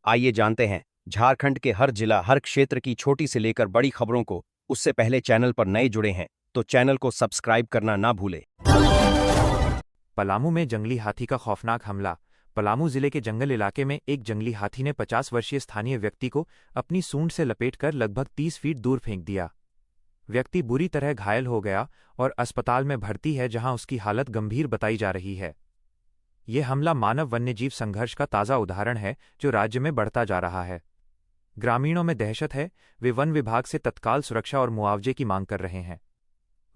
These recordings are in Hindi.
आइए जानते हैं झारखंड के हर जिला हर क्षेत्र की छोटी से लेकर बड़ी खबरों को। उससे पहले चैनल पर नए जुड़े हैं तो चैनल को सब्सक्राइब करना ना भूले। पलामू में जंगली हाथी का खौफनाक हमला। पलामू जिले के जंगल इलाके में एक जंगली हाथी ने 50 वर्षीय स्थानीय व्यक्ति को अपनी सूंड से लपेटकर लगभग 30 फीट दूर फेंक दिया। व्यक्ति बुरी तरह घायल हो गया और अस्पताल में भर्ती है, जहां उसकी हालत गंभीर बताई जा रही है। यह हमला मानव वन्यजीव संघर्ष का ताज़ा उदाहरण है जो राज्य में बढ़ता जा रहा है। ग्रामीणों में दहशत है, वे वन विभाग से तत्काल सुरक्षा और मुआवजे की मांग कर रहे हैं।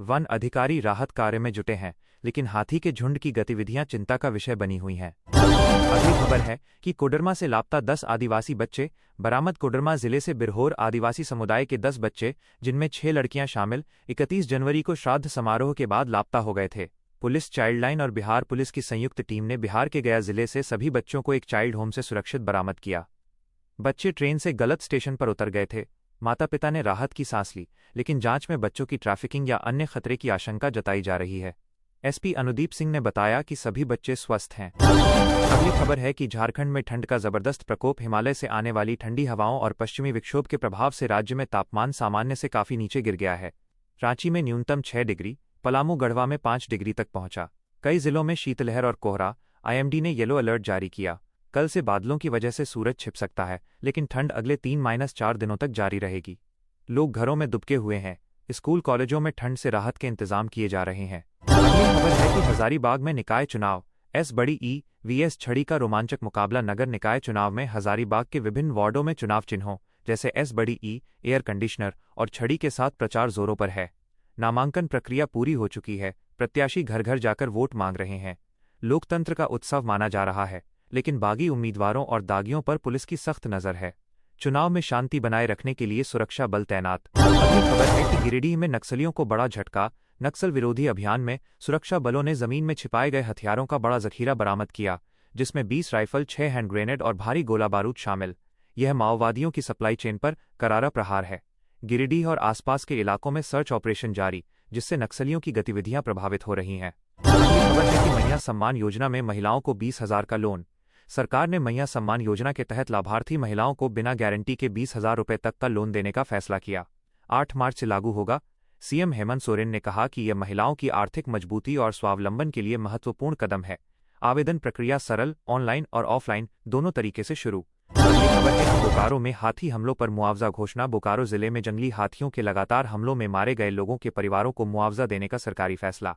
वन अधिकारी राहत कार्य में जुटे हैं, लेकिन हाथी के झुंड की गतिविधियां चिंता का विषय बनी हुई हैं। अगली खबर है कि कोडरमा से लापता 10 आदिवासी बच्चे बरामद। कोडरमा जिले से बिरहोर आदिवासी समुदाय के 10 बच्चे, जिनमें 6 लड़कियां शामिल, 31 जनवरी को श्राद्ध समारोह के बाद लापता हो गए थे। पुलिस, चाइल्डलाइन और बिहार पुलिस की संयुक्त टीम ने बिहार के गया जिले से सभी बच्चों को एक चाइल्ड होम से सुरक्षित बरामद किया। बच्चे ट्रेन से गलत स्टेशन पर उतर गए थे। माता पिता ने राहत की सांस ली, लेकिन जांच में बच्चों की ट्रैफिकिंग या अन्य खतरे की आशंका जताई जा रही है। एसपी अनुदीप सिंह ने बताया कि सभी बच्चे स्वस्थ हैं। अगली खबर है कि झारखंड में ठंड का जबरदस्त प्रकोप। हिमालय से आने वाली ठंडी हवाओं और पश्चिमी विक्षोभ के प्रभाव से राज्य में तापमान सामान्य से काफी नीचे गिर गया है। रांची में न्यूनतम 6 डिग्री, पलामू गढ़वा में 5 डिग्री तक पहुंचा। कई जिलों में शीतलहर और कोहरा। आईएमडी ने येलो अलर्ट जारी किया। कल से बादलों की वजह से सूरज छिप सकता है, लेकिन ठंड अगले 3-4 दिनों तक जारी रहेगी। लोग घरों में दुबके हुए हैं। स्कूल कॉलेजों में ठंड से राहत के इंतजाम किए जा रहे हैं। अगली खबर है कि हजारीबाग में निकाय चुनाव। एस बड़ी ई वीएस छड़ी का रोमांचक मुकाबला। नगर निकाय चुनाव में हजारीबाग के विभिन्न वार्डों में चुनाव चिन्हों जैसे एस बड़ी ई, एयर कंडीशनर और छड़ी के साथ प्रचार जोरों पर है। नामांकन प्रक्रिया पूरी हो चुकी है। प्रत्याशी घर घर जाकर वोट मांग रहे हैं। लोकतंत्र का उत्सव माना जा रहा है, लेकिन बागी उम्मीदवारों और दागियों पर पुलिस की सख्त नजर है। चुनाव में शांति बनाए रखने के लिए सुरक्षा बल तैनात। अगली खबर है कि गिरिडीह में नक्सलियों को बड़ा झटका। नक्सल विरोधी अभियान में सुरक्षा बलों ने जमीन में छिपाए गए हथियारों का बड़ा जखीरा बरामद किया, जिसमें 20 राइफल, 6 हैंड ग्रेनेड और भारी गोला बारूद शामिल। यह माओवादियों की सप्लाई चेन पर करारा प्रहार है। गिरिडीह और आसपास के इलाकों में सर्च ऑपरेशन जारी, जिससे नक्सलियों की गतिविधियां प्रभावित हो रही हैं। अगली खबर है कि मैया सम्मान योजना में महिलाओं को 20,000 का लोन। सरकार ने मैया सम्मान योजना के तहत लाभार्थी महिलाओं को बिना गारंटी के 20,000 रुपये तक का लोन देने का फैसला किया। 8 मार्च से लागू होगा। सीएम हेमंत सोरेन ने कहा कि यह महिलाओं की आर्थिक मजबूती और स्वावलंबन के लिए महत्वपूर्ण कदम है। आवेदन प्रक्रिया सरल, ऑनलाइन और ऑफलाइन दोनों तरीके से शुरू। अगली खबर है कि बोकारो में हाथी हमलों पर मुआवजा घोषणा। बोकारो जिले में जंगली हाथियों के लगातार हमलों में मारे गए लोगों के परिवारों को मुआवजा देने का सरकारी फैसला।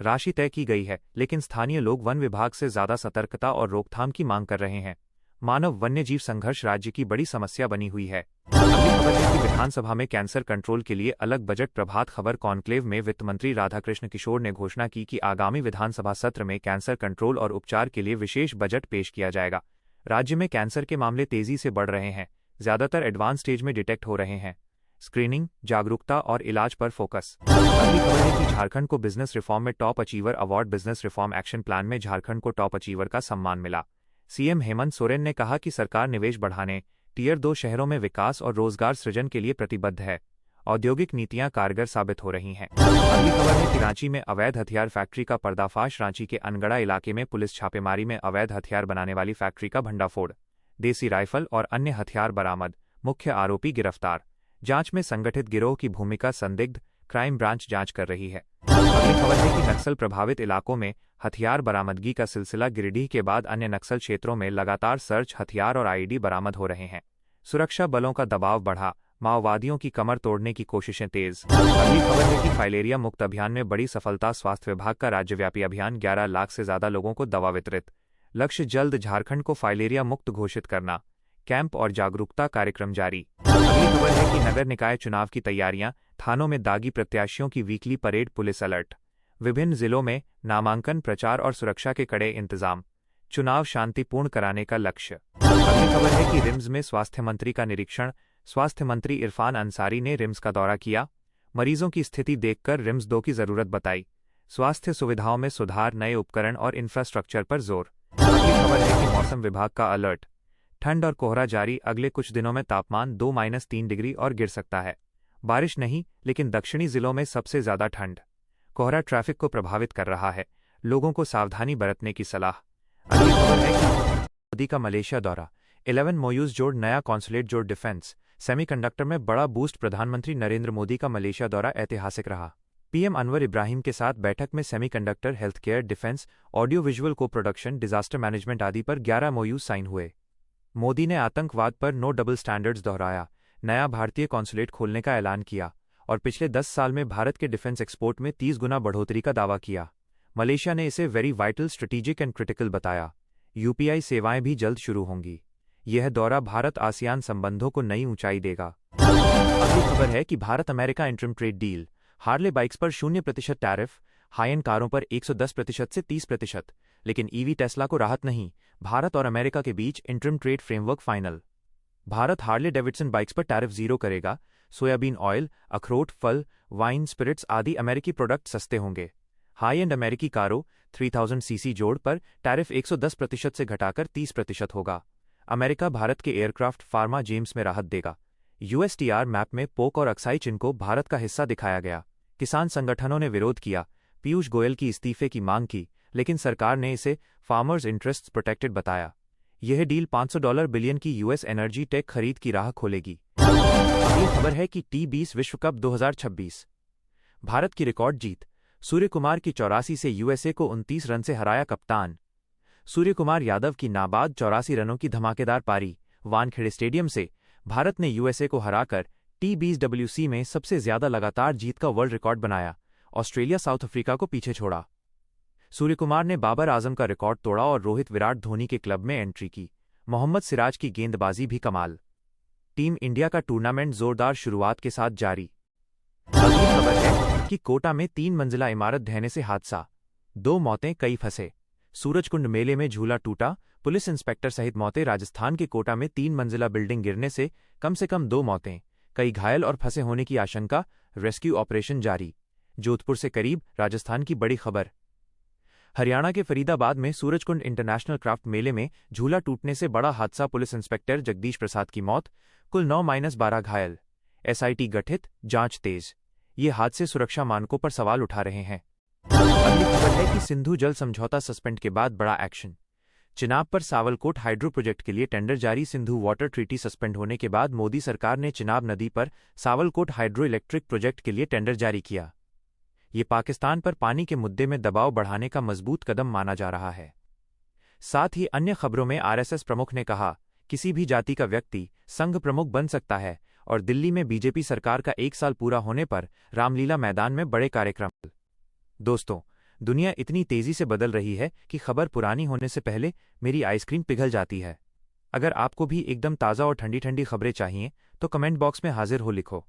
राशि तय की गई है, लेकिन स्थानीय लोग वन विभाग से ज्यादा सतर्कता और रोकथाम की मांग कर रहे हैं। मानव वन्यजीव संघर्ष राज्य की बड़ी समस्या बनी हुई है। अगली खबर है कि विधानसभा में कैंसर कंट्रोल के लिए अलग बजट। प्रभात खबर कॉन्क्लेव में वित्त मंत्री राधाकृष्ण किशोर ने घोषणा की कि आगामी विधानसभा सत्र में कैंसर कंट्रोल और उपचार के लिए विशेष बजट पेश किया जाएगा। राज्य में कैंसर के मामले तेजी से बढ़ रहे हैं, ज्यादातर एडवांस स्टेज में डिटेक्ट हो रहे हैं। स्क्रीनिंग, जागरूकता और इलाज पर फोकस। अगली खबर है कि झारखंड को बिजनेस रिफॉर्म में top achiever award. Business reform action plan में झारखंड को टॉप अचीवर का सम्मान मिला। सीएम हेमंत सोरेन ने कहा कि सरकार निवेश बढ़ाने, टियर 2 शहरों में विकास और रोजगार सृजन के लिए प्रतिबद्ध है। औद्योगिक नीतियां कारगर साबित हो रही हैं। अगली खबर है कि रांची में अवैध हथियार फैक्ट्री का पर्दाफाश। रांची के अनगड़ा इलाके में पुलिस छापेमारी में अवैध हथियार बनाने वाली फैक्ट्री का भंडाफोड़। देसी राइफल और अन्य हथियार बरामद, मुख्य आरोपी गिरफ्तार। जांच में संगठित गिरोह की भूमिका संदिग्ध, क्राइम ब्रांच जांच कर रही है। अगली खबर है कि नक्सल प्रभावित इलाकों में हथियार बरामदगी का सिलसिला। गिरिडीह के बाद अन्य नक्सल क्षेत्रों में लगातार सर्च, हथियार और आईईडी बरामद हो रहे हैं। सुरक्षा बलों का दबाव बढ़ा, माओवादियों की कमर तोड़ने की कोशिशें तेज। अगली खबर है कि फाइलेरिया मुक्त अभियान में बड़ी सफलता। स्वास्थ्य विभाग का राज्यव्यापी अभियान, 11 लाख से ज्यादा लोगों को दवा वितरित। लक्ष्य, जल्द झारखंड को फाइलेरिया मुक्त घोषित करना। कैंप और जागरूकता कार्यक्रम जारी। अगली खबर है कि नगर निकाय चुनाव की तैयारियां। थानों में दागी प्रत्याशियों की वीकली परेड, पुलिस अलर्ट। विभिन्न जिलों में नामांकन प्रचार और सुरक्षा के कड़े इंतजाम। चुनाव शांतिपूर्ण कराने का लक्ष्य। अगली खबर है कि रिम्स में स्वास्थ्य मंत्री का निरीक्षण। स्वास्थ्य मंत्री इरफान अंसारी ने रिम्स का दौरा किया। मरीजों की स्थिति देखकर रिम्स 2 की जरूरत बताई। स्वास्थ्य सुविधाओं में सुधार, नए उपकरण और इंफ्रास्ट्रक्चर पर जोर। अगली खबर है कि मौसम विभाग का अलर्ट। ठंड और कोहरा जारी। अगले कुछ दिनों में तापमान 2-3 डिग्री और गिर सकता है। बारिश नहीं, लेकिन दक्षिणी जिलों में सबसे ज्यादा ठंड। कोहरा ट्रैफिक को प्रभावित कर रहा है, लोगों को सावधानी बरतने की सलाह। अगली खबर है कि मोदी का मलेशिया दौरा। 11 मोयूज जोड़ नया कॉन्सुलेट जोड़ डिफेंस सेमीकंडक्टर में बड़ा बूस्ट। प्रधानमंत्री नरेंद्र मोदी का मलेशिया दौरा ऐतिहासिक रहा। पीएम अनवर इब्राहिम के साथ बैठक में semiconductor, health care, defence, audio visual को प्रोडक्शन, डिजास्टर मैनेजमेंट आदि पर 11 मोयूज साइन हुए। मोदी ने आतंकवाद पर नो डबल स्टैंडर्ड्स दोहराया, नया भारतीय कॉन्सुलेट खोलने का ऐलान किया और पिछले 10 साल में भारत के डिफेंस एक्सपोर्ट में 30 गुना बढ़ोतरी का दावा किया। मलेशिया ने इसे very vital, strategic and critical बताया। यूपीआई सेवाएं भी जल्द शुरू होंगी। यह दौरा भारत आसियान संबंधों को नई ऊंचाई देगा। अगली खबर है कि Bharat America interim trade deal, Harley bikes पर 0% टैरिफ, हाई एंड कारों पर 110% से 30%, लेकिन ईवी टेस्ला को राहत नहीं। भारत और अमेरिका के बीच interim trade framework final. Bharat Harley Davidson bikes पर टैरिफ जीरो करेगा। सोयाबीन ऑयल, अखरोट, फल, वाइन, स्पिरिट्स आदि अमेरिकी प्रोडक्ट सस्ते होंगे। हाई एंड अमेरिकी कारों 3000 सीसी जोड़ पर टैरिफ 110% से घटाकर 30% होगा। अमेरिका भारत के एयरक्राफ्ट, फार्मा, जेम्स में राहत देगा। यूएसटीआर मैप में पोक और अक्साई चिन्ह को भारत का हिस्सा दिखाया गया। किसान संगठनों ने विरोध किया। पीयूष गोयल की इस्तीफे की मांग की, लेकिन सरकार ने इसे फार्मर्स इंटरेस्ट्स प्रोटेक्टेड बताया। यह डील $500 बिलियन की यूएस एनर्जी टेक खरीद की राह खोलेगी। अगली खबर है कि T20 विश्व कप 2026, भारत की रिकॉर्ड जीत। सूर्य कुमार की 84 से यूएसए को 29 रन से हराया कप्तान। सूर्य कुमार यादव की नाबाद 84 रनों की धमाकेदार पारी। वानखेड़े स्टेडियम से भारत ने यूएसए को हराकर T20WC में सबसे ज्यादा लगातार जीत का वर्ल्ड रिकॉर्ड बनाया। ऑस्ट्रेलिया साउथ अफ्रीका को पीछे छोड़ा। सूर्य कुमार ने बाबर आजम का रिकॉर्ड तोड़ा और रोहित विराट धोनी के क्लब में एंट्री की। मोहम्मद सिराज की गेंदबाजी भी कमाल। टीम इंडिया का टूर्नामेंट जोरदार शुरुआत के साथ जारी। अगली खबर है कि कोटा में 3 मंजिला इमारत ढहने से हादसा, 2 मौतें, कई फंसे। सूरजकुंड मेले में झूला टूटा, पुलिस इंस्पेक्टर सहित मौतें। राजस्थान के कोटा में 3 मंजिला बिल्डिंग गिरने से कम 2 मौतें, कई घायल और फंसे होने की आशंका। रेस्क्यू ऑपरेशन जारी। जोधपुर से करीब, राजस्थान की बड़ी खबर। हरियाणा के फरीदाबाद में सूरजकुंड इंटरनेशनल क्राफ्ट मेले में झूला टूटने से बड़ा हादसा। पुलिस इंस्पेक्टर जगदीश प्रसाद की मौत, कुल 9-12 घायल। एसआईटी गठित, जांच तेज। ये हादसे सुरक्षा मानकों पर सवाल उठा रहे हैं। अगली खबर है कि सिंधु जल समझौता सस्पेंड के बाद बड़ा एक्शन। चिनाब पर सावलकोट हाइड्रो प्रोजेक्ट के लिए टेंडर जारी। सिंधु वाटर ट्रीटी सस्पेंड होने के बाद मोदी सरकार ने चिनाब नदी पर सावलकोट हाइड्रो इलेक्ट्रिक प्रोजेक्ट के लिए टेंडर जारी किया। ये पाकिस्तान पर पानी के मुद्दे में दबाव बढ़ाने का मजबूत कदम माना जा रहा है। साथ ही अन्य खबरों में आरएसएस प्रमुख ने कहा, किसी भी जाति का व्यक्ति संघ प्रमुख बन सकता है। और दिल्ली में बीजेपी सरकार का 1 साल पूरा होने पर रामलीला मैदान में बड़े कार्यक्रम। दोस्तों, दुनिया इतनी तेजी से बदल रही है कि खबर पुरानी होने से पहले मेरी आइसक्रीम पिघल जाती है। अगर आपको भी एकदम ताज़ा और ठंडी ठंडी खबरें चाहिए तो कमेंट बॉक्स में हाजिर हो लिखो।